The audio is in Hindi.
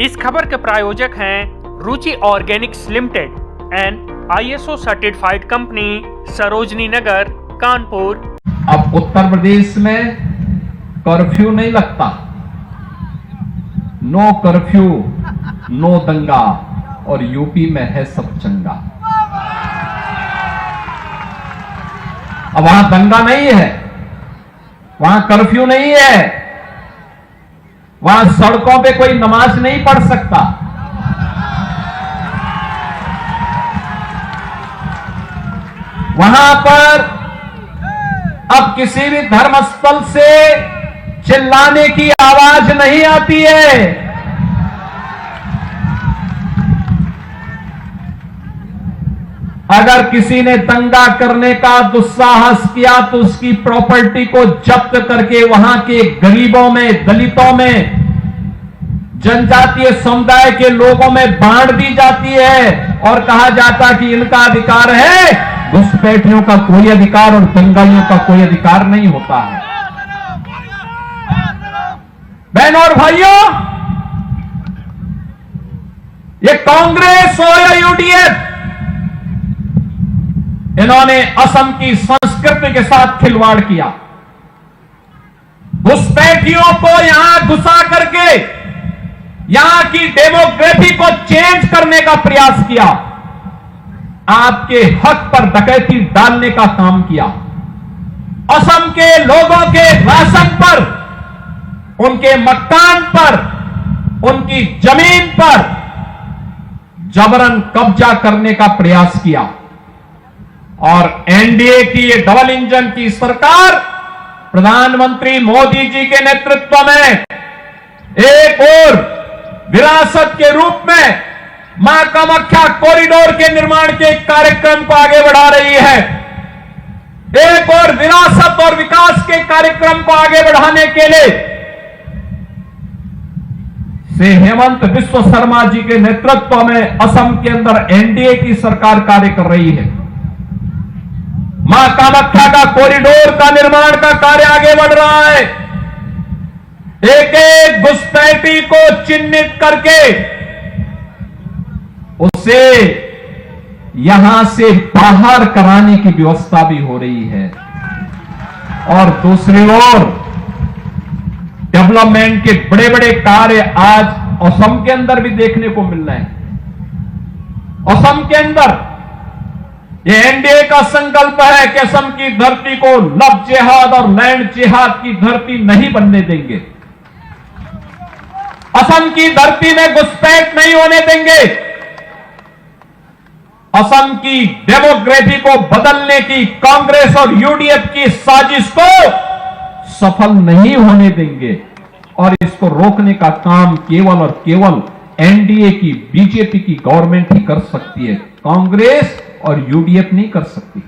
इस खबर के प्रायोजक हैं Ruchi Organics Limited and ISO certified company, Sarojini Nagar, Kanpur. अब उत्तर प्रदेश में कर्फ्यू नहीं लगता, नो कर्फ्यू नो दंगा, और यूपी में है सब चंगा। अब वहां दंगा नहीं है, वहां कर्फ्यू नहीं है, वहां सड़कों पे कोई नमाज नहीं पढ़ सकता। वहां पर अब किसी भी धर्मस्थल से चिल्लाने की आवाज नहीं आती है। अगर किसी ने दंगा करने का दुस्साहस किया तो उसकी प्रॉपर्टी को जब्त करके वहां के गरीबों में, दलितों में, जनजातीय समुदाय के लोगों में बांट दी जाती है और कहा जाता कि इनका अधिकार है। घुसपैठियों का कोई अधिकार और दंगाइयों का कोई अधिकार नहीं होता है। बहनों और भाइयों, ये कांग्रेस हो या UDF, इन्होंने असम की संस्कृति के साथ खिलवाड़ किया। घुसपैठियों को यहां घुसा करके यहां की डेमोग्राफी को चेंज करने का प्रयास किया। आपके हक पर डकैती डालने का काम किया। असम के लोगों के राशन पर, उनके मकान पर, उनकी जमीन पर जबरन कब्जा करने का प्रयास किया। और NDA की ये डबल इंजन की सरकार प्रधानमंत्री मोदी जी के नेतृत्व में एक और विरासत के रूप में मां कामाख्या कॉरिडोर के निर्माण के कार्यक्रम को आगे बढ़ा रही है। एक और विरासत और विकास के कार्यक्रम को आगे बढ़ाने के लिए श्री हेमंत बिस्वा शर्मा जी के नेतृत्व में असम के अंदर NDA की सरकार कार्य कर रही है। मां कामाख्या का कॉरिडोर का निर्माण का कार्य आगे बढ़ रहा है। एक एक घुसपैठी को चिन्हित करके उसे यहां से बाहर कराने की व्यवस्था भी हो रही है। और दूसरी ओर डेवलपमेंट के बड़े बड़े कार्य आज असम के अंदर भी देखने को मिल रहे हैं। असम के अंदर ये NDA का संकल्प है कि असम की धरती को लव जिहाद और लैंड जिहाद की धरती नहीं बनने देंगे। असम की धरती में घुसपैठ नहीं होने देंगे। असम की डेमोग्राफी को बदलने की कांग्रेस और UDF की साजिश को सफल नहीं होने देंगे। और इसको रोकने का काम केवल और केवल NDA की, BJP की गवर्नमेंट ही कर सकती है। कांग्रेस और UDF नहीं कर सकती।